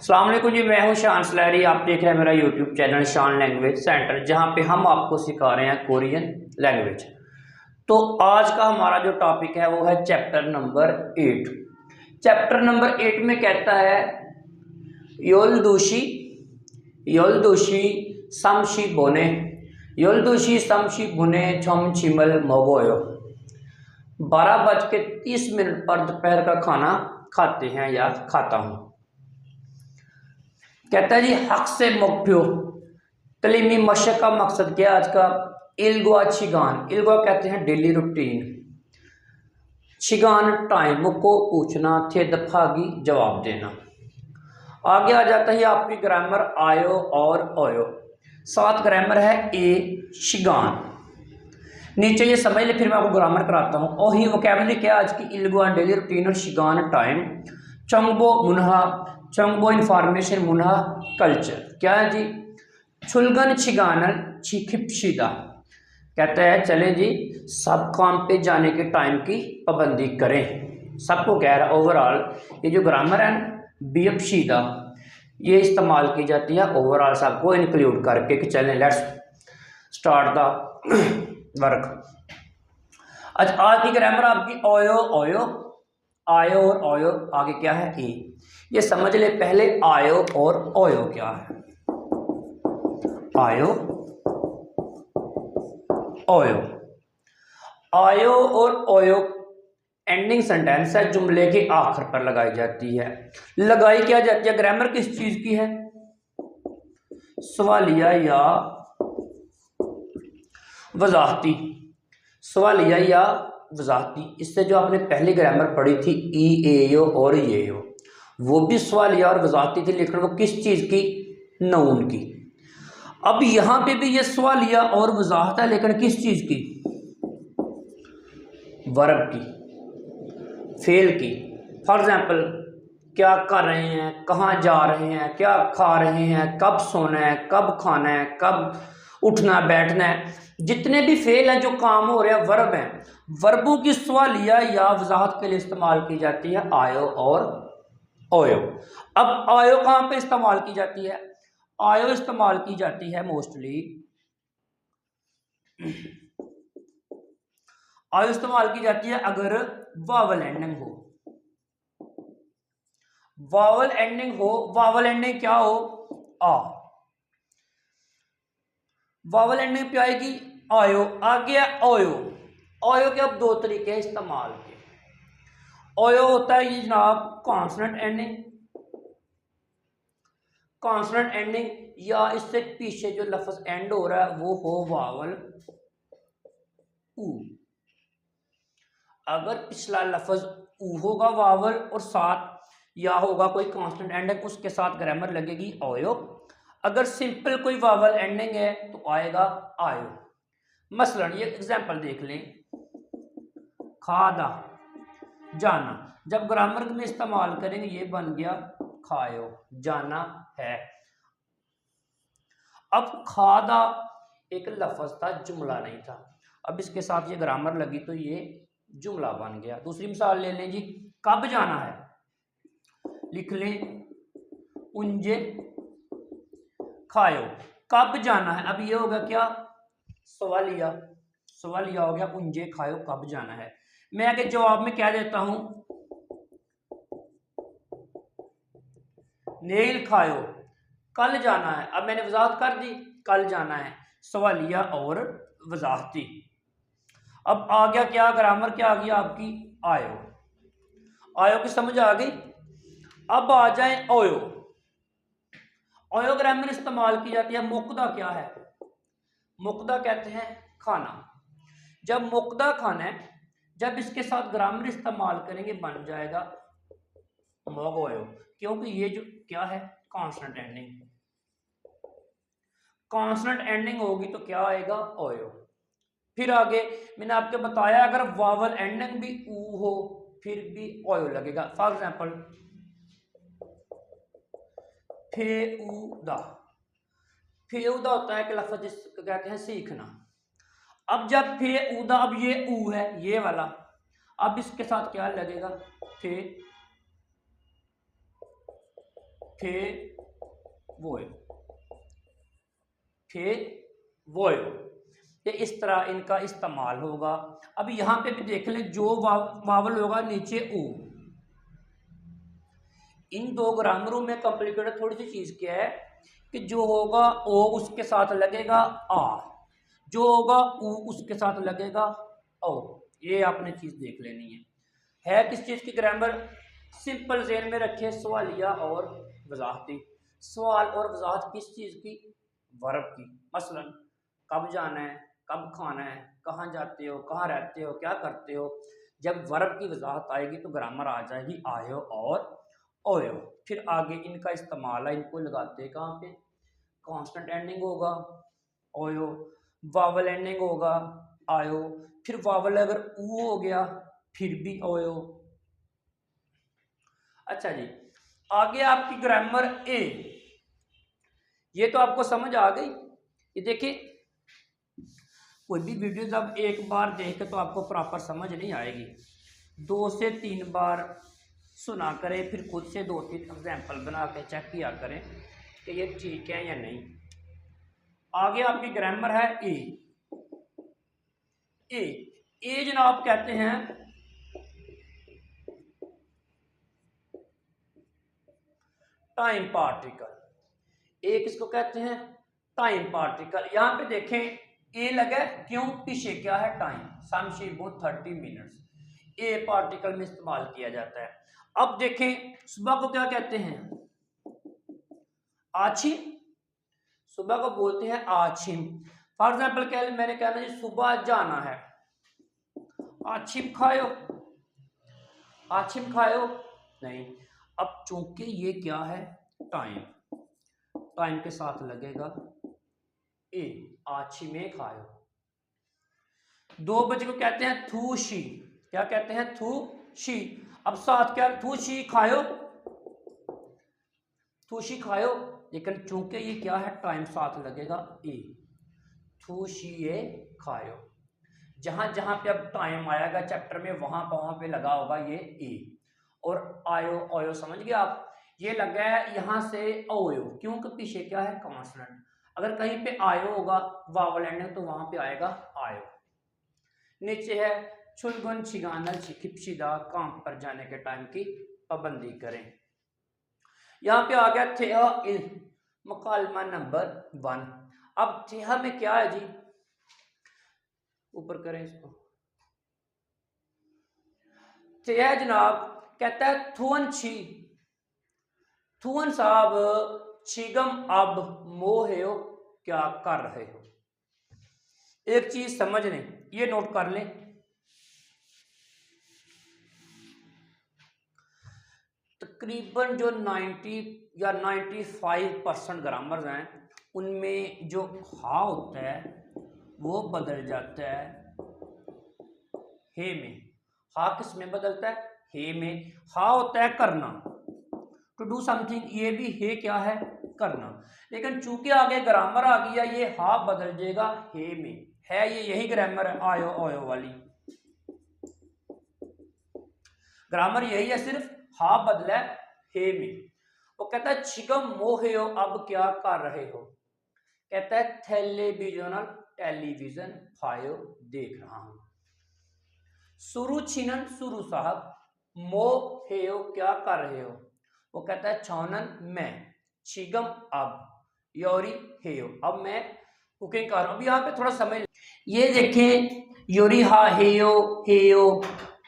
अस्सलाम वालेकुम जी, मैं हूं शान सलैरी। आप देख रहे हैं मेरा यूट्यूब चैनल शान लैंग्वेज सेंटर, जहां पे हम आपको सिखा रहे हैं कोरियन लैंग्वेज। तो आज का हमारा जो टॉपिक है वो है चैप्टर नंबर 8। चैप्टर नंबर 8 में कहता है योलदोशी योलदोशी समशी बोने योलदोशी समशी बुने छम छिमल मोगोयो। 12:30 पर दोपहर का खाना खाते हैं या खाता हूँ। कहता है जी हक से मुक्फ्यो तलीमी मशक का मकसद क्या है आज का। इल्गुआ छिगान, इल्गुआ कहते हैं डेली रूटीन, छिगान टाइम को पूछना, थे दफागी जवाब देना। आगे आ जाता है आपकी ग्रामर आयो और ओयो। 7 ग्रामर है ए शिगान। नीचे ये समझ ले, फिर मैं आपको ग्रामर कराता हूँ। और ही वोकैबुलरी क्या आज की। इल्गुआ डेली रूटीन और शिगान टाइम, चंगबो मुनहा चंगबो इंफॉर्मेशन मुनहा कल्चर। क्या है जी। छुलगन छिगानल छिखिपशिदा कहता है चलें जी सब काम पे जाने के टाइम की पाबंदी करें। सबको कह रहा है ओवरऑल। ये जो ग्रामर है बियपशीदा ये इस्तेमाल की जाती है ओवरऑल सबको इंक्लूड करके कि चलें लेट्स स्टार्ट द वर्क। अच्छा आज की ग्रामर आपकी ओयो ओयो, आयो और ओयो आगे क्या है ए। ये समझ ले पहले आयो और ओयो क्या है। आयो ओयो, आयो और ओयो एंडिंग सेंटेंस है, जुमले के आखिर पर लगाई जाती है। लगाई क्या जाती है। ग्रामर किस चीज की है। सवालिया या वजाहती, सवालिया या वजाहती। इससे जो आपने पहली ग्रामर पढ़ी थी ई ए यो और ये यो, वो भी सवालिया और वजाहती थी, लेकिन वो किस चीज की, नाउन की। अब यहां पे भी ये सवालिया और वजाहत है, लेकिन किस चीज की, वर्ब की, फेल की। फॉर एग्जाम्पल क्या कर रहे हैं, कहाँ जा रहे हैं, क्या खा रहे हैं, कब सोना है, कब खाना है, कब उठना बैठना है। जितने भी फेल हैं जो काम हो रहे हैं वर्ब हैं। वर्बों की सवालिया या वजाहत के लिए इस्तेमाल की जाती है आयो और ओयो। अब आयो कहाँ पे इस्तेमाल की जाती है। आयो इस्तेमाल की जाती है मोस्टली, आयो इस्तेमाल की जाती है अगर वावल एंडिंग हो। वावल एंडिंग हो, वावल एंडिंग क्या हो, आ। वावल एंडिंग पे आएगी आयो, आ गया ओयो। ओयो के अब 2 तरीके हैं इस्तेमाल के। ओयो होता है ये जनाब कॉन्सोनेंट एंडिंग, कॉन्सोनेंट एंडिंग, या इससे पीछे जो लफ्ज एंड हो रहा है वो हो वावल ऊ। अगर पिछला लफ्ज ऊ होगा वावल और साथ या होगा कोई कांस्टेंट एंडिंग, उसके साथ ग्रामर लगेगी ओयो। अगर सिंपल कोई वावल एंडिंग है तो आएगा आयो। मसलन ये एग्जांपल देख लें, खादा जाना, जब ग्रामर में इस्तेमाल करेंगे ये बन गया खायो, जाना है। अब खादा एक लफ्ज था, जुमला नहीं था। अब इसके साथ ये ग्रामर लगी तो ये जुमला बन गया। दूसरी मिसाल ले लें जी, कब जाना है, लिख लें उंजे खायो, कब जाना है। अब ये होगा क्या, सवालिया, सवालिया हो गया उंजे खायो कब जाना है। मैं आगे जवाब में क्या देता हूं, नेल खायो कल जाना है। अब मैंने वजाहत कर दी कल जाना है, सवालिया और वजाहती। अब आ गया क्या, ग्रामर क्या आ गया आपकी आयो। आयो की समझ आ गई। अब आ जाए ओयो। ओयो ग्रामर इस्तेमाल की जाती है। मुक्दा क्या है, मुक्दा कहते हैं खाना। जब मुक्दा खाना है, जब इसके साथ ग्रामर इस्तेमाल करेंगे बन जाएगा मोगोयो, क्योंकि ये जो क्या है कॉन्स्टेंट एंडिंग। कॉन्स्टेंट एंडिंग होगी तो क्या आएगा ओयो। फिर आगे मैंने आपको बताया अगर वावल एंडिंग भी ऊ हो फिर भी ओयो लगेगा। फॉर एग्जाम्पल फेउदा, फेउदा होता है कि लफ्ज जिसको कहते हैं सीखना। अब जब फेउदा, अब ये ऊ है ये वाला, अब इसके साथ क्या लगेगा फे, फे वोयो, फे वोयो, ये इस तरह इनका इस्तेमाल होगा। अब यहाँ पे भी देख लें, जो वावल होगा नीचे ऊ। इन दो ग्रामरों में कॉम्प्लिकेटेड थोड़ी सी चीज़ क्या है कि जो होगा ओ उसके साथ लगेगा आ, जो होगा ऊ उसके साथ लगेगा ओ। ये आपने चीज़ देख लेनी है किस चीज़ की ग्रामर? सिंपल ज़हन में रखे, सवालिया और वजाहती। सवाल और वजाहत किस चीज़ की? वर्ब की। मसलन कब जाना है, कब खाना है, कहाँ जाते हो, कहाँ रहते हो, क्या करते हो। जब वर्ब की वजाहत आएगी तो ग्रामर आ जाएगी आयो और ओयो। फिर आगे इनका इस्तेमाल है, इनको लगाते हैं कहाँ पे? कांस्टेंट एंडिंग होगा ओयो, वावल एंडिंग होगा आयो, फिर वावल अगर ऊ हो गया फिर भी ओयो। अच्छा जी, आगे आपकी ग्रामर ए, ये तो आपको समझ आ गई। ये देखिए, कोई भी वीडियो जब एक बार देखे तो आपको प्रॉपर समझ नहीं आएगी, 2 से 3 बार सुना करें, फिर खुद से 2-3 एग्जाम्पल बना के चेक किया करें कि ये ठीक है या नहीं। आगे आपकी ग्रामर है ए। ए जनाब कहते हैं टाइम पार्टिकल। ए किसको कहते हैं? Time particle. यहाँ पे देखें ए लगा, क्यों? पीछे क्या है? टाइम। समशीबो 30 मिनट्स ए पार्टिकल में इस्तेमाल किया जाता है। अब देखें सुबह को क्या कहते हैं? आछिम। सुबह को बोलते हैं आछिम। फॉर एग्जाम्पल क्या मैंने कहना जी सुबह जाना है, आछिम खायो, आछिम खायो नहीं। अब चूंकि ये क्या है? टाइम, टाइम के साथ लगेगा ए, आछिमे खायो। 2 बजे को कहते हैं थूशी। क्या कहते हैं? थूशी। अब साथ क्या? थूशी खायो, थूशी खायो, लेकिन चूंकि ये क्या है? टाइम, साथ लगेगा ए, थूशी ये खायो। जहां जहां पे अब टाइम आएगा चैप्टर में वहां पे लगा होगा ये ए। और आयो ओयो समझ गए आप? ये लगा है यहां से ओयो, क्योंकि पीछे क्या है? कॉन्सोनेंट। अगर कहीं पे आयो होगा वावल एंडिंग तो वहां पे आएगा आयो। नीचे है छुलगुन छिगानल छिखिपशिदा, काम पर जाने के टाइम की पाबंदी करें। यहाँ पे आ गया थेहा इल, मुकालमा नंबर 1। अब थेहा में क्या है जी? ऊपर करें इसको। थेहा जनाब कहता है थुअन छी, थुअन साहब छिगम अब मोहेयो, क्या कर रहे हो। एक चीज समझ लें, ये नोट कर लें, तकरीबन जो 90 या 95% ग्रामर्स हैं उनमें जो हा होता है वो बदल जाता है हे में। हा किस में बदलता है? हे में। हा होता है करना, टू डू समथिंग, ये भी हे क्या है? करना। लेकिन चूंकि आगे ग्रामर आ गया ये हा बदल जाएगा हे में। है ये यही ग्रामर है आयो ओयो वाली, ग्रामर यही है, सिर्फ हा बदला है हे में। वो कहता है छिगम मोहेयो, अब क्या कर रहे हो। कहता है टेलीविजनल, टेलीविजन फायो, देख रहा हूं। सुरु छिनन, सुरु साहब, मो हेयो, क्या कर रहे हो। वो कहता है छौनन, मैं, छिगम अब, योरी हेयो, अब मैं कुकिंग कर रहा हूं। अब यहाँ पे थोड़ा समझ, ये देखें योरी हा हेयो, हेयो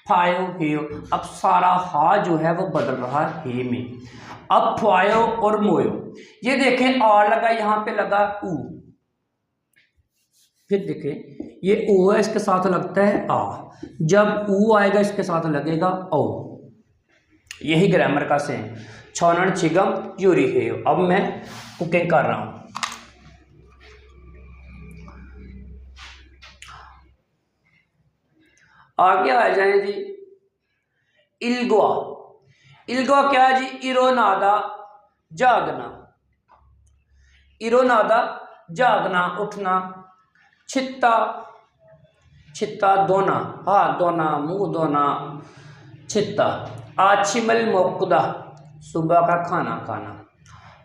फायो हेयो, अब सारा हा जो है वो बदल रहा है हे में। अब फायो और मोयो, ये देखें आ लगा, यहाँ पे लगा ऊ, फिर देखें ये ओ है, इसके साथ लगता है आ, जब ऊ आएगा इसके साथ लगेगा ओ। यही ग्रामर का सेम। छौनन छिगम यूरी हेयो, अब मैं कुकिंग कर रहा हूं। आगे आ जाए जी इल्गुआ। इल्गुआ क्या है जी? इरोनादा, जागना, इरोनादा जागना, उठना। छित्ता, छित्ता दोना, हाथ धोना, मुंह धोना, छित्ता। आछिमल मोकुदा, सुबह का खाना खाना।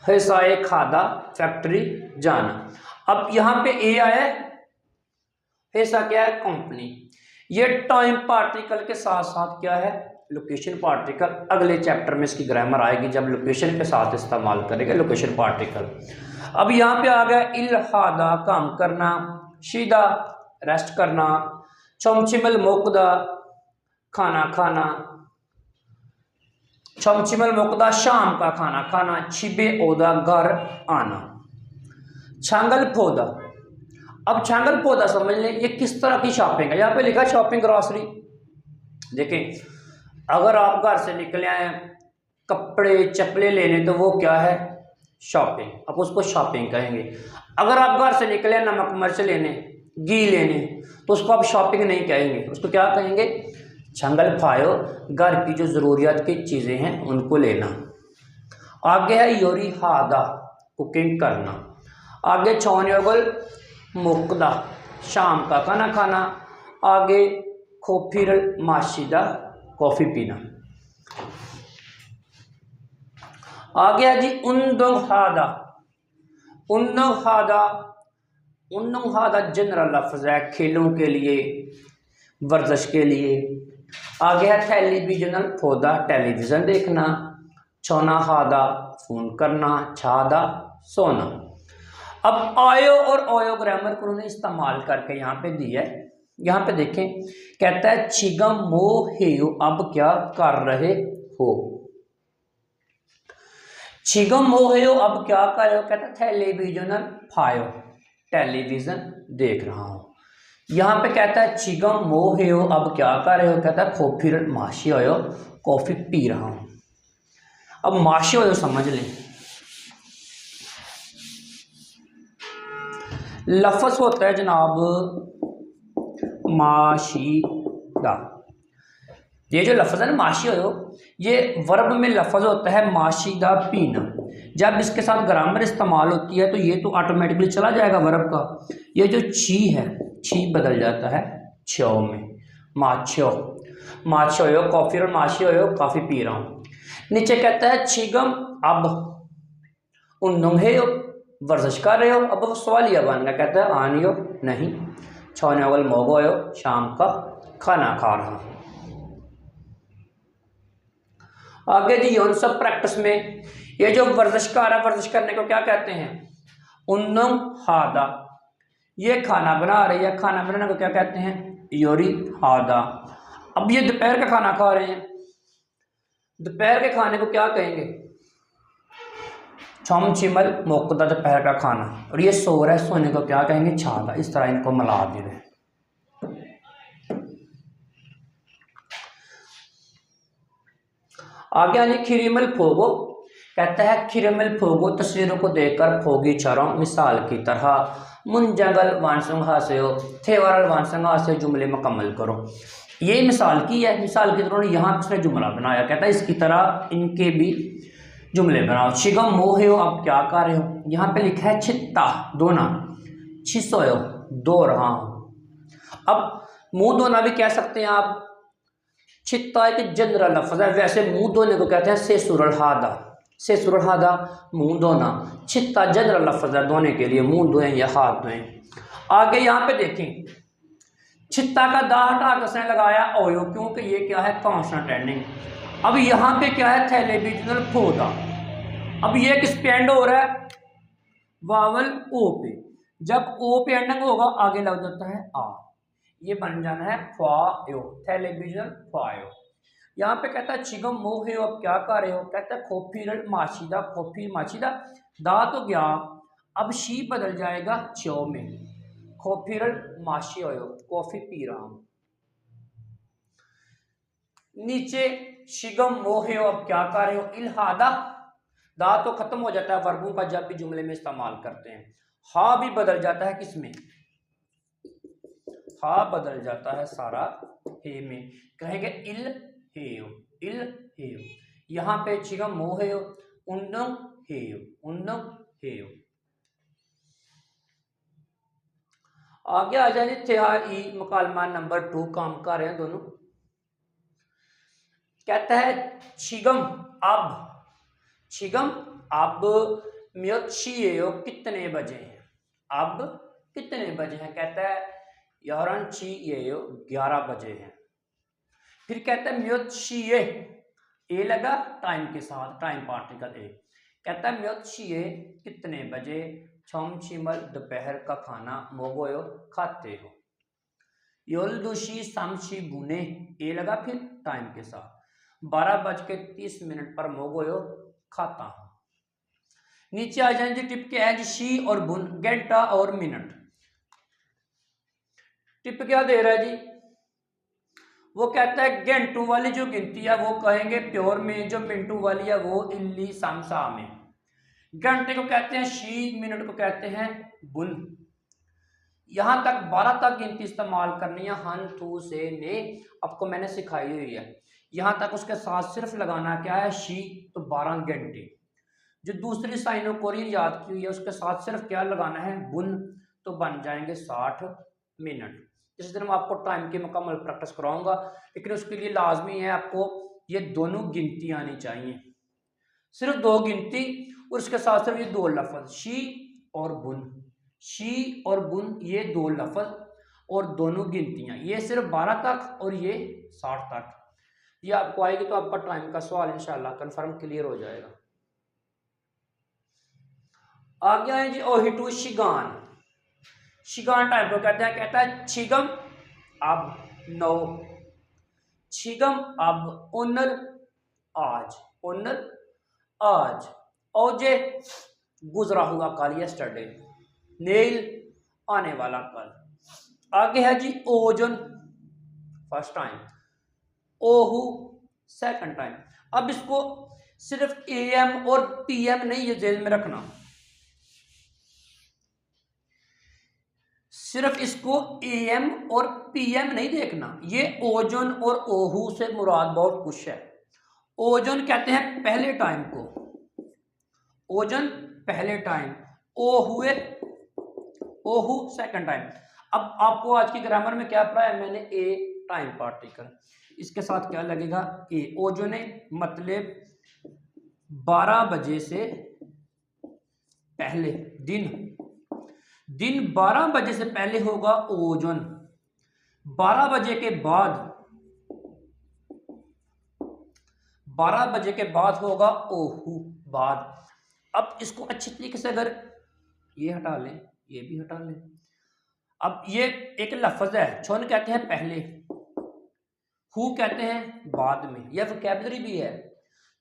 हिसाए खादा फैक्ट्री जाना। अब यहाँ पे ए आया है, हिस्सा क्या है कंपनी। ये टाइम पार्टिकल के साथ साथ क्या है लोकेशन पार्टिकल। अगले चैप्टर में इसकी ग्रामर आएगी जब लोकेशन के साथ इस्तेमाल करेंगे लोकेशन पार्टिकल। अब यहाँ पे आ गया इल्हादा काम करना, शीदा रेस्ट करना, चमचिमल मोकदा खाना खाना, चमचिमल मोकदा शाम का खाना खाना, छिबे ओदा घर आना, छांगल पौधा। अब छांगल पौधा समझ लें ये किस तरह की शॉपिंग है। यहाँ पे लिखा शॉपिंग ग्रॉसरी। देखें अगर आप घर से निकले आए कपड़े चप्पलें लेने तो वो क्या है शॉपिंग, अब उसको शॉपिंग कहेंगे। अगर आप घर से निकले नमक मिर्च लेने घी लेने तो उसको आप शॉपिंग नहीं कहेंगे, उसको क्या कहेंगे छंगल फायो, घर की जो ज़रूरियात की चीज़ें हैं उनको लेना। आगे है योरी हादा कुकिंग करना, आगे छौन्योगल मुकदा शाम का खाना खाना, आगे खोफिर माशिदा कॉफ़ी पीना। आगे है जी उन्दुहादा। उन्दुहादा उन्दुहादा जनरल लफ्ज़ है खेलों के लिए वर्जिश के लिए। आगे है टेलीविजनल पौधा टेलीविज़न देखना, चौना हादा फ़ोन करना, छादा सोना। अब आयो और ओयो ग्रामर को उन्होंने इस्तेमाल करके यहाँ पे दिया है। यहाँ पे देखें कहता है छिगम मोहेयो अब क्या कर रहे हो। छिगम मोहेयो अब क्या कर रहे हो, कहता है टेलीविजनल फायो टेलीविजन देख रहा हूं। यहाँ पे कहता है छिगम मोहेयो अब क्या कर रहे हो, कहता है खोफिर माशी होयो कॉफी पी रहा हूं। अब माशी होयो समझ लें, लफ्ज़ होता है जनाब माशीदा। ये जो लफ्ज़ है ना माशी हो ये वर्ब में लफ्ज़ होता है माशीदा पीना। जब इसके साथ ग्रामर इस्तेमाल होती है तो ये तो ऑटोमेटिकली चला जाएगा वर्ब का। ये जो छी है छी बदल जाता है छो में, माछो माछो हो कॉफ़ी और माशी हो काफ़ी पी रहा हूँ। नीचे कहता है छिगम अब उन है वर्जिश कर रहे हो। अब वो सवालिया बन गया, कहता है आनियो नहीं, छौनेवल मोगो हो शाम का खाना खा रहा हूँ। आगे जी यौन सब प्रैक्टिस में ये जो वर्जिश का रहा वर्जिश करने को क्या कहते हैं उन्नम हादा। ये खाना बना रही है, खाना बनाने को क्या कहते हैं योरी हादा। अब ये दोपहर का खाना खा रहे हैं, दोपहर के खाने को क्या कहेंगे छम चिमल मोकदा दोपहर का खाना। और ये सो रहा है, सोने को क्या कहेंगे छादा। इस तरह इनको मिला दे रहे। आगे आने खिरिमल फोगो, कहता है खिरिमल फोगो तस्वीरों को देखकर फोगी चरों मिसाल की तरह मुंजंगल वानसंगा से हो थेवरल वानसंगा से जुमले मुकम्मल करो। ये मिसाल की है, मिसाल की तरह यहाँ किसने जुमला बनाया, कहता है इसकी तरह इनके भी जुमले बनाओ। शिगम मोहे हो अब क्या कर रहे हो, यहाँ पे लिखा है छित्ता धोना, छिसोयो दो रहा हूं। अब मुंह धोना भी कह सकते हैं आप, छित्ता एक जनरल लफ्ज़ है, वैसे मुंह धोने को कहते हैं से सुरहादा, से सुरहादा मुंह धोना। छित्ता जनरल लफ्ज़ है धोने के लिए, मुंह धोएं या हाथ धोएं। आगे यहाँ पे देखें छित्ता का दा हटा के उसने लगाया ओयो, क्योंकि ये क्या है कॉन्स्टेंट एंडिंग। अब यहाँ पे क्या है टेलीविजनल पौधा। अब ये किस पे एंड हो रहा है वावल ओ पे, जब ओ पे एंडिंग होगा आगे लग जाता है आ, ये बन जाना है फायो टेलीविजन फायो। यहाँ पे कहता है चिगम मोहे हो अब क्या कर रहे हो, कहता है खोफिर माशीदा खोफी माशीदा, दा तो गया अब शी बदल जाएगा चो में, खोफिर माशी हो कॉफी पी रहा हूं। नीचे शिगम मोहे हो अब क्या कर रहे हो, इल्हादा दा तो खत्म हो जाता है वर्बों का जब भी जुमले में इस्तेमाल करते हैं। हा भी बदल जाता है किसमें, हा बदल जाता है सारा हे में, कहेंगे इल हेयो इल हेयो। यहाँ पे चिगम मोहेयो उन्नम हेयो उन्नम हेयो। आगे आ जाए तिहाई मुकालमा नंबर 2 काम कर रहे हैं दोनों। कहता है छिगम अब, छिगम अब म्योचियो कितने बजे हैं, अब कितने बजे हैं, कहता है यारन चियो 11 बजे हैं। फिर कहता है म्योचिए, ए लगा टाइम के साथ, टाइम पार्टिकल ए, कहता है म्योचिए कितने बजे छमछिमल दोपहर का खाना मोगोयो खाते हो। योलदुशी सामशी बुने, ए लगा फिर टाइम के साथ 12:30 पर मोगोयो खाता हूं। नीचे आ जाए जी टिप के है जी शी और बुन, घंटा और मिनट। टिप क्या दे रहा है जी, वो कहता है घंटों वाली जो गिनती है वो कहेंगे प्योर में, जो मिनटों वाली है वो इल्ली सामसा में। घंटे को कहते हैं शी, मिनट को कहते हैं बुन। यहां तक 12 तक गिनती इस्तेमाल करनी है, हन थू से ने आपको मैंने सिखाई हुई है। यहां तक उसके साथ सिर्फ लगाना क्या है शी, तो 12 घंटे। जो दूसरी साइनो कोरियन याद की हुई है उसके साथ सिर्फ क्या लगाना है बुन, तो बन जाएंगे 60 मिनट। इस दिन मैं आपको टाइम की मुकम्मल प्रैक्टिस कराऊंगा, लेकिन उसके लिए लाजमी है आपको ये दोनों गिनती आनी चाहिए, सिर्फ 2 गिनती और उसके साथ सिर्फ ये 2 लफ्ज शी और बुन। शी और बुन ये 2 लफ्ज और दोनों गिनतियां, ये सिर्फ 12 तक और ये 60 तक। ये आपको आएगी तो आपका टाइम का सवाल इंशाल्लाह कंफर्म क्लियर हो जाएगा। आगे आए जी ओहिटू शिगान। शिगान टाइम को कहते हैं, कहता है छिगम अब 9, छिगम अब ओनर आज, ओनर आज, ओजे गुजरा हुआ कल यस्टरडे, नेल आने वाला कल। आगे है जी ओजन फर्स्ट टाइम, ओहू सेकंड टाइम। अब इसको सिर्फ एएम और पीएम नहीं ये जेल में रखना, सिर्फ इसको एएम और पीएम नहीं देखना, ये ओजोन और ओहू से मुराद बहुत कुछ है। ओजोन कहते हैं पहले टाइम को, ओजन पहले टाइम, ओहुए ओहू सेकंड टाइम। अब आपको आज की ग्रामर में क्या पढ़ा है मैंने, ए टाइम पार्टिकल, इसके साथ क्या लगेगा ए। ओजोने मतलब 12 बजे से पहले, दिन 12 बजे से पहले होगा ओजोन, 12 बजे के बाद, 12 बजे के बाद होगा ओहू बाद। अब इसको अच्छी तरीके से अगर ये हटा लें, ये भी हटा लें। अब ये एक लफ्ज है, छोन कहते हैं पहले, हु कहते हैं बाद में, यह वोकैबुलरी भी है।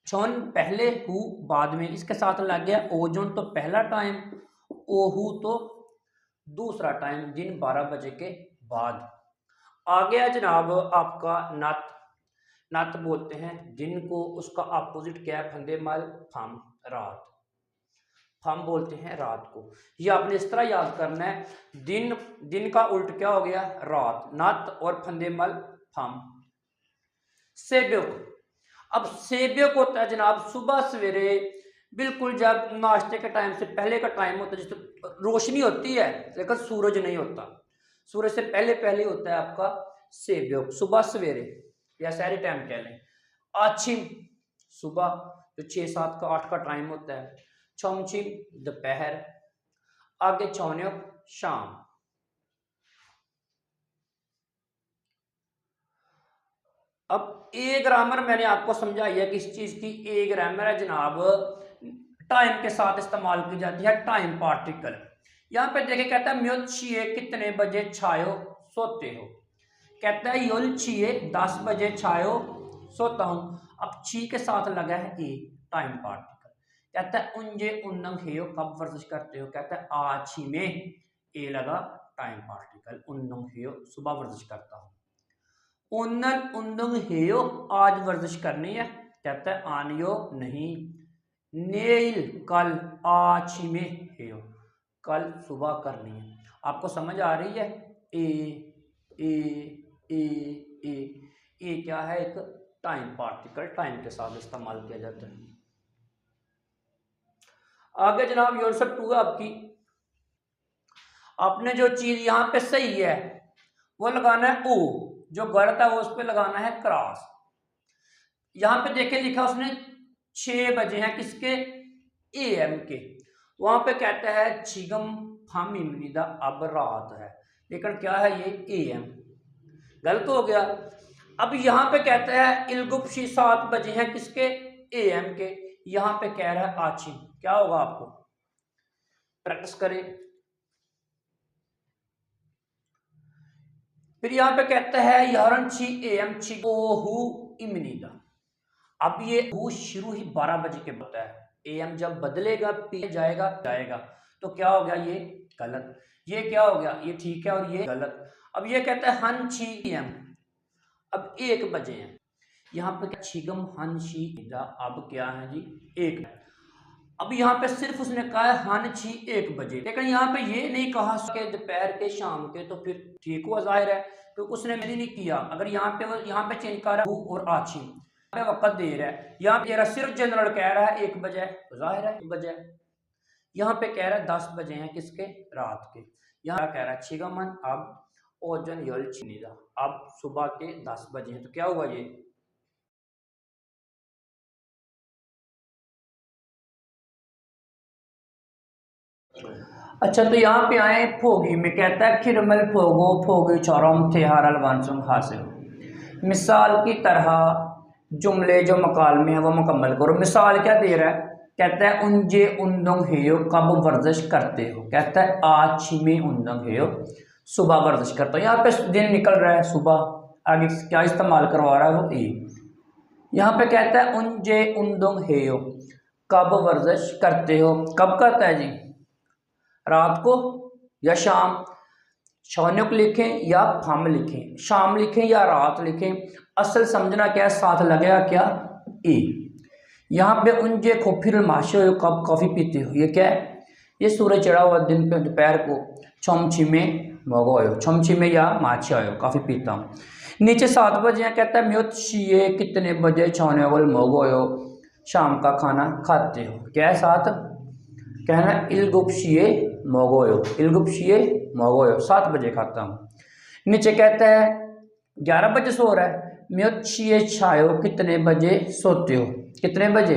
छोन पहले, हु बाद में, इसके साथ लग गया ओजोन तो पहला टाइम, ओहू तो दूसरा टाइम, दिन 12 बजे के बाद। आ गया जनाब आपका नत। नत बोलते हैं दिन को, उसका अपोजिट क्या है फंदे मल फम, रात। फम बोलते हैं रात को। ये आपने इस तरह याद करना है, दिन का उल्ट क्या हो गया रात, नत और फंदे मल फम। सेब्योक, अब सेब्योक होता है जनाब सुबह सवेरे, बिल्कुल जब नाश्ते के टाइम से पहले का टाइम होता है, जिससे रोशनी होती है लेकिन सूरज नहीं होता, सूरज से पहले पहले होता है आपका सेब्योक, सुबह सवेरे या सहरी टाइम कह लें। आछिम सुबह जो 6, 7 का 8 का टाइम होता है। छोमछिम दोपहर। आगे छौन्योक शाम। अब ए ग्रामर मैंने आपको समझाई है किस चीज की, ए ग्रामर है जनाब टाइम के साथ इस्तेमाल की जाती है, टाइम पार्टिकल। यहां पे देखिए कहता है म्योचिए कितने बजे छायो सोते हो, कहता है योल छिए 10 बजे छायो सोता हूं। अब छी के साथ लगा है ए टाइम पार्टिकल। कहता है उंजे उन्नंग हेयो कब वर्जिश करते हो, कहता है आछी में, ए लगा टाइम पार्टिकल, उन्नंग हेयो सुबह वर्जिश करता हूं। उन्नन उन्नंग हेयो आज वर्जिश करनी है, कहता है आनियो नहीं। नेल कल, आछी में हेयो कल सुबह करनी है। आपको समझ आ रही है, ए ए ए ए ए क्या है एक टाइम पार्टिकल, टाइम के साथ इस्तेमाल किया जाता है। आगे जनाब यूनिट 2 है आपकी, आपने जो चीज यहां पे सही है वो लगाना है ओ, जो गलत है वो उस पर लगाना है क्रॉस। यहां पे देखे लिखा उसने 6 बजे हैं किसके, एएम के, वहां पे कहता है छिगम हम इमनीदा, अब रात है, लेकिन क्या है ये AM, गलत हो गया। अब यहाँ पे कहता है इलगुप्शी 7 बजे हैं, किसके? AM के। यहाँ पे कह रहा है आचिम, क्या होगा आपको प्रैक्टिस करें। फिर यहाँ पे कहता है यारन छी AM छी ओहू इमनीदा। अब ये हु शुरू ही 12 बजे के होता है, AM जब बदलेगा P जाएगा जाएगा, तो क्या हो गया ये गलत, ये क्या हो गया ये ठीक है और ये गलत। अब ये कहता है हन छी AM, अब 1 बजे हैं, यहाँ पे क्या छिगम हन शी दा, अब क्या है जी 1। अब यहाँ पे सिर्फ उसने कहा है हन छी 1 बजे, लेकिन यहाँ पे ये नहीं कहा कि दोपहर के शाम के, तो फिर ठीक हुआ जाहिर है, तो उसने मेरी नहीं किया। अगर यहाँ पे चेंज कर रहा है और आछी वक्त दे रहा है, यहाँ पे सिर्फ जनरल कह रहा है 1 बजे, तो जाहिर है 1 बजे। यहाँ पे कह रहा है 10 बजे हैं, किसके? रात के। यहाँ कह रहा है छिगमन अब ओजन यल छिनीदा, अब सुबह के 10 बजे हैं, तो क्या हुआ ये अच्छा। तो यहाँ पे आए फोगी में, कहता है खिरमल फोगो फोगी चौरम थे हारल वांसुम हासिल। मिसाल की तरह जुमले जो मकाल में है वो मुकम्मल करो। मिसाल क्या दे रहा है? कहता है उनजे उन्दंग हेयो, कब वर्जिश करते हो? कहता है आज में उन्दंग हेयो, सुबह वर्जिश करता हूँ। यहाँ पे दिन निकल रहा है सुबह, आगे क्या इस्तेमाल करवा रहा है वो ए। यहाँ पे कहता है उनजे उन्दंग हेयो, कब वर्जिश करते हो? कब करता है जी? रात को या शाम? शौनक लिखें या फम लिखें, शाम लिखें या रात लिखें, असल समझना क्या है, साथ लगेगा क्या ए। यहाँ पे उनजे खोफिर माशे हो, कब कॉफ़ी पीते हो, ये क्या है? ये सूरज चढ़ा हुआ दिन पे दोपहर को छमछी में मोगो हो, छमछी में या माछे हो, काफ़ी पीता हूँ। नीचे 7 बजे कहता है म्योत शिए, कितने बजे छौने वाल मोगो हो, शाम का खाना खाते हो। क्या है साथ कहना? इलगुप्शिए मोगोयो, इलगुप्शिए मोगोयो, 7 बजे खाता हूँ। नीचे कहता है 11 बजे सो रहा है, म्योचिए छायो, कितने बजे सोते हो? कितने बजे?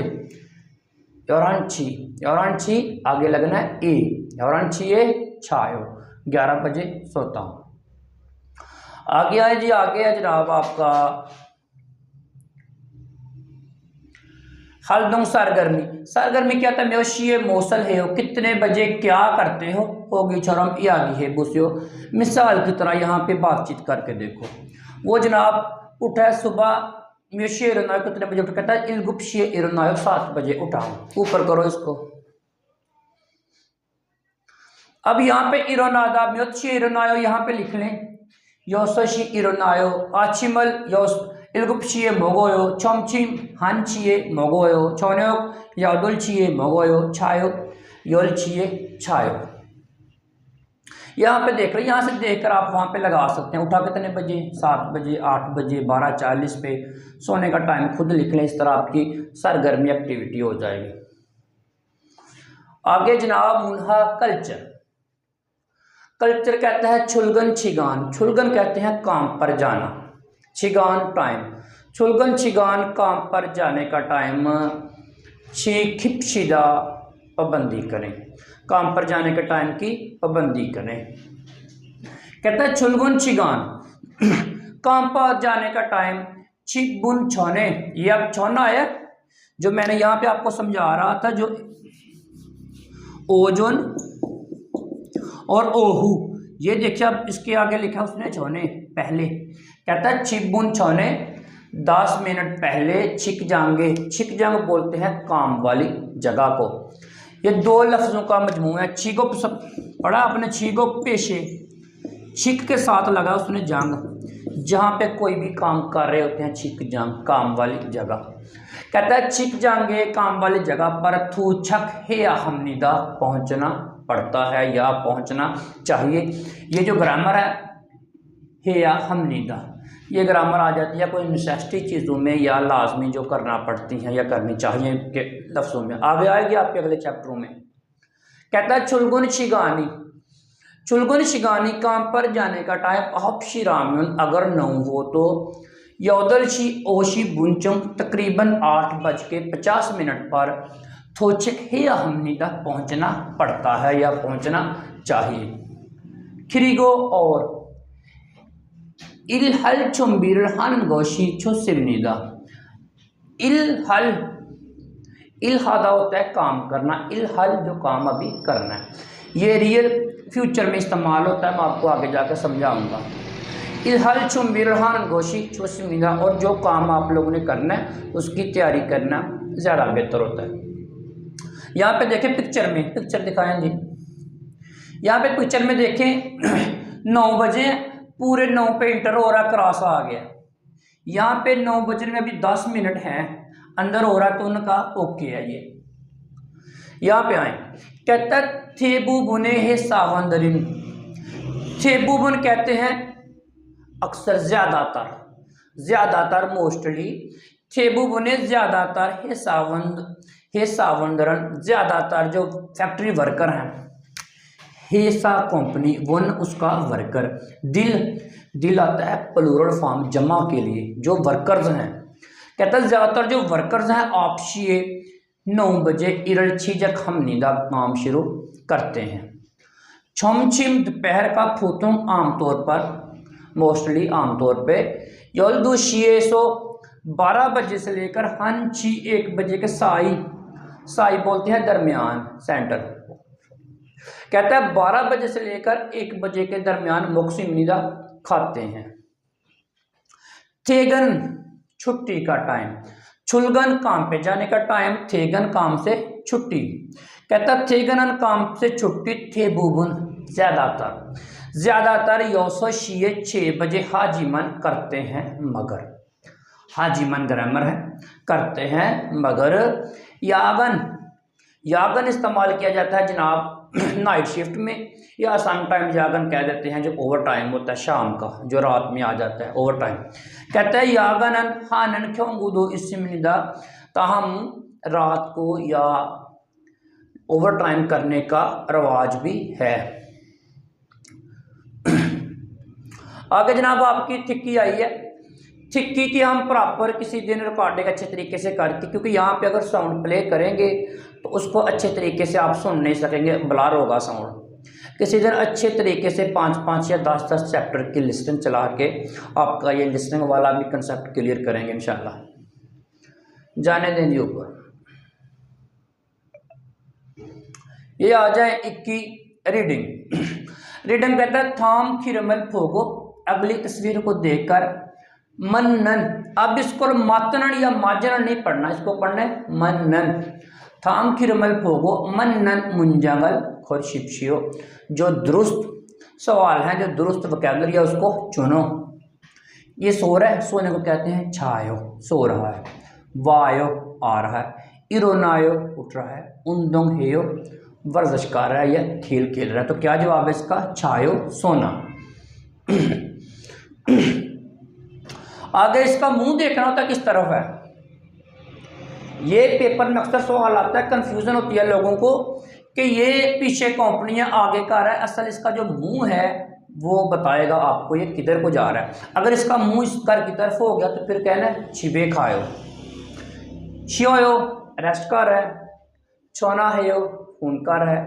योरानछी, योरानछी आगे लगना है ए, योरानछिए छायो, 11 बजे सोता हूँ। आगे है जी, आगे है जनाब आपका हलदों सरगर्मी। सरगर्मी क्या था? म्योशिए मौसल है हो, कितने बजे क्या करते हो? होगी चरम ये आगे है बुसियो। मिसाल की तरह यहाँ पे बातचीत करके देखो। वो जनाब उठा है सुबह, म्योशिए इरनायो, कितने बजे उठा? कहता है इलगुप्शिए इरनायो, 7 बजे उठाओ। ऊपर करो इसको। अब यहाँ पे इरोनादा म्योशिए इरनायो यहाँ पे लिख लें, योसशी इरनायो आचिमल योस 일곱시에 먹어요. 점심 1시에 먹어요. 저녁 8시에 먹어요. 차요 10시에 차요। यहाँ पे देख रहे हैं, यहाँ से देखकर आप वहाँ पे लगा सकते हैं। उठा कितने बजे? 7 बजे, 8 बजे, 12:40 पे। सोने का टाइम खुद लिख लें, इस तरह आपकी सरगर्मी एक्टिविटी हो जाएगी। आगे जनाब मुन्हा कल्चर। कल्चर कहता है छुलगन छिगान। छुलगन कहते हैं काम पर जाना, छिगान टाइम। छुलगन छिगान काम पर जाने का टाइम। खिपशिदा पाबंदी करें, काम पर जाने के टाइम की पाबंदी करें। कहता है छुलगन छिगान काम पर जाने का टाइम। छिबुन छौने, ये अब छौना है जो मैंने यहाँ पे आपको समझा रहा था, जो ओजोन और ओहू, ये देखिए अब इसके आगे लिखा उसने छौने पहले। कहता है छिबुन छौने 10 मिनट पहले छिक जाएंगे। छिक जांग बोलते हैं काम वाली जगह को। ये 2 लफ्जों का मजमूआ है। छिगो पढ़ा आपने, छिगो पेशे, छिक के साथ लगा उसने जांग, जहाँ पे कोई भी काम कर रहे होते हैं, छिक जांग काम वाली जगह। कहता है छिक जाएंगे काम वाली जगह पर। थू छक है या हमनिदा, पहुँचना पड़ता है या पहुँचना चाहिए। ये जो ग्रामर है या हमनिदा, ये ग्रामर आ जाती है कोई नेसेसिटी चीज़ों में या लाजमी जो करना पड़ती हैं या करनी चाहिए के लफ्ज़ों में। आगे आएगी आपके अगले चैप्टरों में। कहता है चुलगुन शिगानी। चुलगुन शिगानी काम पर जाने का टाइम। आप शिरामन अगर 9 हो तो। यौदलशी ओशी बुंचम तकरीबन 8:50 पर। थोचक है या हमनी तक पहुंचना पड़ता है या पहुंचना चाहिए। खिरिगो और इलहल चुम्बिरहान गोशी छुसिवनिदा। इलहल, इलहादा होता है काम करना, इलहल जो काम अभी करना है, ये रियल फ्यूचर में इस्तेमाल होता है, मैं आपको आगे जाकर समझाऊंगा। इलहल चुम्बिरहान गोशी छुसिवनिदा, और जो काम आप लोगों ने करना है उसकी तैयारी करना ज़्यादा बेहतर होता है। यहाँ पे देखें पिक्चर में, पिक्चर दिखाएं जी। यहाँ पे पिक्चर में देखें 9 बजे पूरे 9 पे इंटर हो रहा, क्रॉस आ गया। यहाँ पे 9 बजने में अभी 10 मिनट हैं, अंदर हो रहा, तो उनका ओके है। ये यहाँ पे आए, कहता थेबू बुने है सावंदरिन। थेबू बुन कहते हैं अक्सर, ज्यादातर, ज्यादातर मोस्टली, थेबू बुने ज्यादातर है सावंदरन, ज्यादातर जो फैक्ट्री वर्कर हैं, हेसा कंपनी, वन उसका वर्कर, दिल आता है प्लूरल फॉर्म जमा के लिए, जो वर्कर्स हैं। कहता है ज़्यादातर जो वर्कर्स हैं आपशिए 9 बजे इरछी जक हम नींदा काम शुरू करते हैं। छमछिम दोपहर का फूतुम आमतौर पर, मोस्टली आमतौर पे, यल्दुशिए सो 12 बजे से लेकर हंची 1 बजे के साई बोलते हैं दरमियान, सेंटर। कहता है 12 बजे से लेकर 1 बजे के दरमियान मोक्सिमिदा खाते हैं। थेगन छुट्टी का टाइम, छुलगन काम पे जाने का टाइम, थेगन काम से छुट्टी। कहता थेगन काम से छुट्टी, थेबुबुन ज्यादातर योशिये 6 बजे हाजीमन करते हैं, मगर, हाजीमन ग्रामर है, करते हैं मगर। यागन इस्तेमाल किया जाता है जनाब नाइट शिफ्ट में, या समटाइम यागन कह देते हैं जो ओवर टाइम होता है शाम का, जो रात में आ जाता है ओवर टाइम। कहता है यागनन हानन क्यों गुदो इसमिदा, ताहम रात को या ओवर टाइम करने का रवाज भी है। आगे जनाब आपकी थिक्की आई है। थिक्की की हम प्रॉपर किसी दिन रिकॉर्डिंग अच्छे तरीके से करके, क्योंकि यहाँ पे अगर साउंड प्ले करेंगे तो उसको अच्छे तरीके से आप सुन नहीं सकेंगे, ब्लर होगा साउंड। किसी दिन अच्छे तरीके से 5-5 या 10-10 चैप्टर की लिस्टिंग चला के आपका ये लिस्टिंग वाला भी कंसेप्ट क्लियर करेंगे इंशाल्लाह। जाने देंगे ऊपर, ये आ जाए 21 रीडिंग। रीडिंग कहता है थाम खिरमल फोगो, अगली तस्वीर को देखकर मनन, अब इसको मातनन या माजनन नहीं पढ़ना, इसको पढ़ना है मनन। थाम खिरमल फोगो मनन मुंजंगल खुरशिप्शियो, जो दुरुस्त सवाल हैं, जो दुरुस्त वोकैबुलरी है उसको चुनो। ये सो रहा है, सोने को कहते हैं छायो, सो रहा है। वायो आ रहा है, इरोनायो उठ रहा है, उन्दोंग हेयो वर्जिश कर रहा है या खेल खेल रहा है। तो क्या जवाब है इसका? छायो, सोना। आगे इसका मुंह देखना होता है किस तरफ है। ये पेपर में अक्सर सवाल आता है, कंफ्यूजन होती है लोगों को कि ये पीछे कंपनी है आगे का रहा है, असल इसका जो मुंह है वो बताएगा आपको ये किधर को जा रहा है। अगर इसका मुंह इस कर की तरफ हो गया तो फिर कहना है छिबे खायो, शियो रेस्ट कर रहा है, छोना हेयो खून कर है,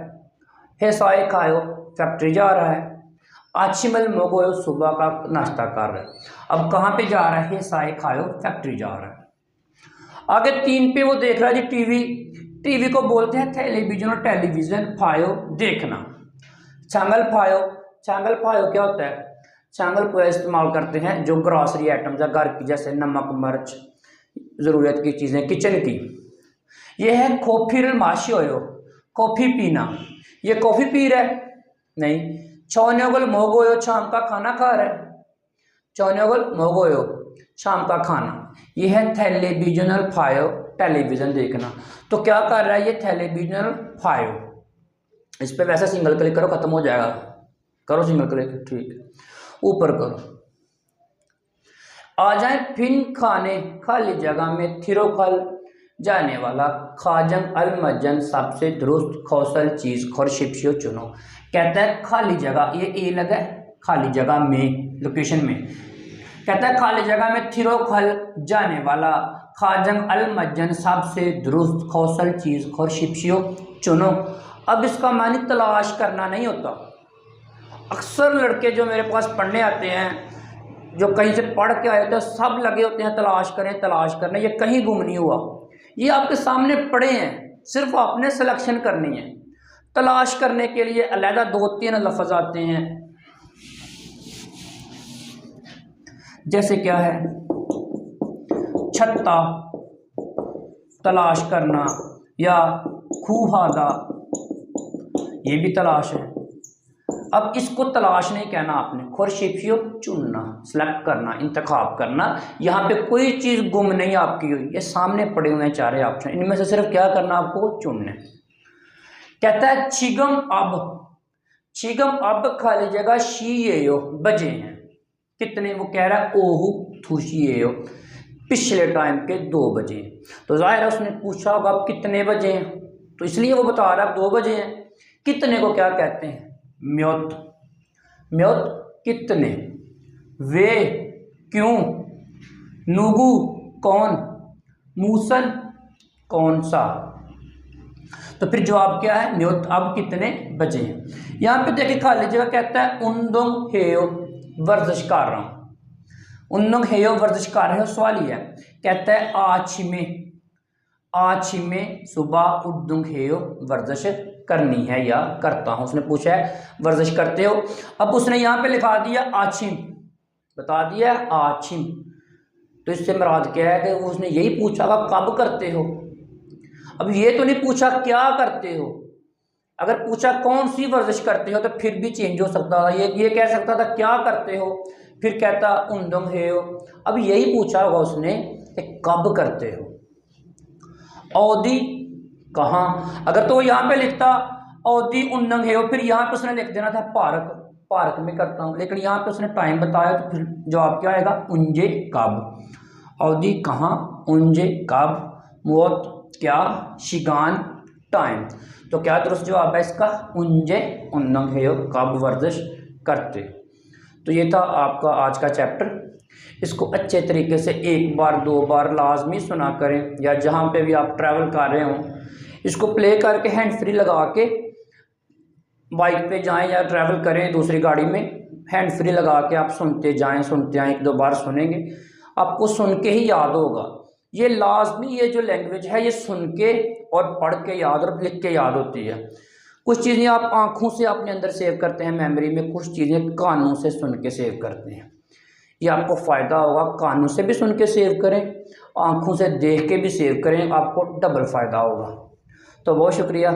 हेसाए खायो फैक्ट्री जा रहा है, आछिमल मोगोयो सुबह का नाश्ता कर रहा है। अब कहाँ पे जा रहा है? हेसाए खायो फैक्ट्री जा रहा है। आगे 3 पे वो देख रहा है जी टीवी, टीवी को बोलते हैं टेलीविजन और टेलीविजन फायो देखना। चांगल फायो, चांगल फायो क्या होता है? चांगल को इस्तेमाल करते हैं जो ग्रॉसरी आइटम्स है घर की, जैसे नमक मिर्च ज़रूरत की चीज़ें किचन की। ये है कॉफी माशियो, कॉफ़ी पीना, ये कॉफ़ी पी रहा है नहीं। चौन्योगल मोगोयो शाम का खाना खा रहा है, चौन्योगल मोगोयो शाम का खाना। ये है टेलीविजनल फायो, टेलीविजन देखना। तो क्या कर रहा है ये? टेलीविजनल फायो। इस पर वैसे सिंगल क्लिक करो खत्म हो जाएगा, करो सिंगल क्लिक, ठीक, ऊपर करो। आ जाए फिन खाने, खाली जगह में थिरोखल जाने वाला, खाजंग अलमजन सबसे दुरुस्त खौसल चीज खुरशिप्शियो चुनो। कहता है खाली जगह, ये ए लगा है खाली जगह में, लोकेशन में। कहता है खाली जगह में थिरोखल जाने वाला, खाजंग अल मज्जन सबसे दुरुस्त खौसल चीज़ खुरशिप्शियो चुनो। अब इसका मानी तलाश करना नहीं होता। अक्सर लड़के जो मेरे पास पढ़ने आते हैं, जो कहीं से पढ़ के आए होते हैं, सब लगे होते हैं तलाश करें तलाश करने, ये कहीं गुम नहीं हुआ, ये आपके सामने पड़े हैं, सिर्फ आपने सिलेक्शन करनी है। तलाश करने के लिए अलहदा 2-3 लफ्ज़ आते हैं, जैसे क्या है, छत्ता तलाश करना, या खूहादा, ये भी तलाश है। अब इसको तलाश नहीं कहना आपने, खुरशिप्शियो चुनना, सेलेक्ट करना, इंतखाब करना। यहाँ पे कोई चीज़ गुम नहीं आपकी हुई, ये सामने पड़े हुए हैं चारे ऑप्शन, इनमें से सिर्फ क्या करना आपको, चुनना। कहता है छिगम अब खाली जगह शीयो बजे हैं कितने, वो कह रहा है ओहू थुशियो, पिछले टाइम के 2 बजे। तो जाहिर है उसने पूछा होगा अब कितने बजे हैं, तो इसलिए वो बता रहा है 2 बजे हैं। कितने को क्या कहते हैं, म्योत, म्योत कितने, वे क्यों, नुगु कौन, मूसन कौन सा। तो फिर जवाब क्या है, म्योत अब कितने बजे हैं। यहाँ पे देखिए खाली जगह कहता है उन्दुंग हेयो वर्जिश कर रहा हूँ, उन्दुंग हेयो वर्जिश कर रहे हो, सवाल ही है। कहता है आज में सुबह उद्दुंग हेयो वर्जिश करनी है या करता हूँ। उसने पूछा है वर्जिश करते हो, अब उसने यहाँ पे लिखा दिया आछिम, बता दिया आछिम, तो इससे मुराद क्या है कि उसने यही पूछा कब करते हो। अब ये तो नहीं पूछा क्या करते हो, अगर पूछा कौन सी वर्जिश करते हो तो फिर भी चेंज हो सकता था, ये कह सकता था क्या करते हो, फिर कहता उन्दुंग हेयो। अब यही पूछा होगा उसने कि कब करते हो। औदी कहाँ, अगर तो यहाँ पे लिखता औदी उन्दुंग हेयो, फिर यहाँ पे उसने लिख देना था पार्क में करता हूँ, लेकिन यहाँ पे उसने टाइम बताया, तो फिर जवाब क्या आएगा, उंजे कब। औदी कहाँ, उंजे कब, मौत क्या, शिगान टाइम। तो क्या दुरुस्त जवाब है इसका, उंजे उन्दुंग हेयो कब वर्जिश करते। तो ये था आपका आज का चैप्टर। इसको अच्छे तरीके से 1 बार 2 बार लाजमी सुना करें, या जहाँ पे भी आप ट्रैवल कर रहे हों इसको प्ले करके हैंड फ्री लगा के बाइक पे जाएं या ट्रैवल करें दूसरी गाड़ी में, हैंड फ्री लगा के आप सुनते जाएं 1-2 बार सुनेंगे, आपको सुन के ही याद होगा। ये लाजमी, ये जो लैंग्वेज है ये सुन के और पढ़ के याद और लिख के याद होती है। कुछ चीज़ें आप आँखों से अपने अंदर सेव करते हैं मेमोरी में, कुछ चीज़ें कानों से सुन के सेव करते हैं। ये आपको फ़ायदा होगा, कानों से भी सुन के सेव करें, आँखों से देख के भी सेव करें, आपको डबल फ़ायदा होगा। तो बहुत शुक्रिया।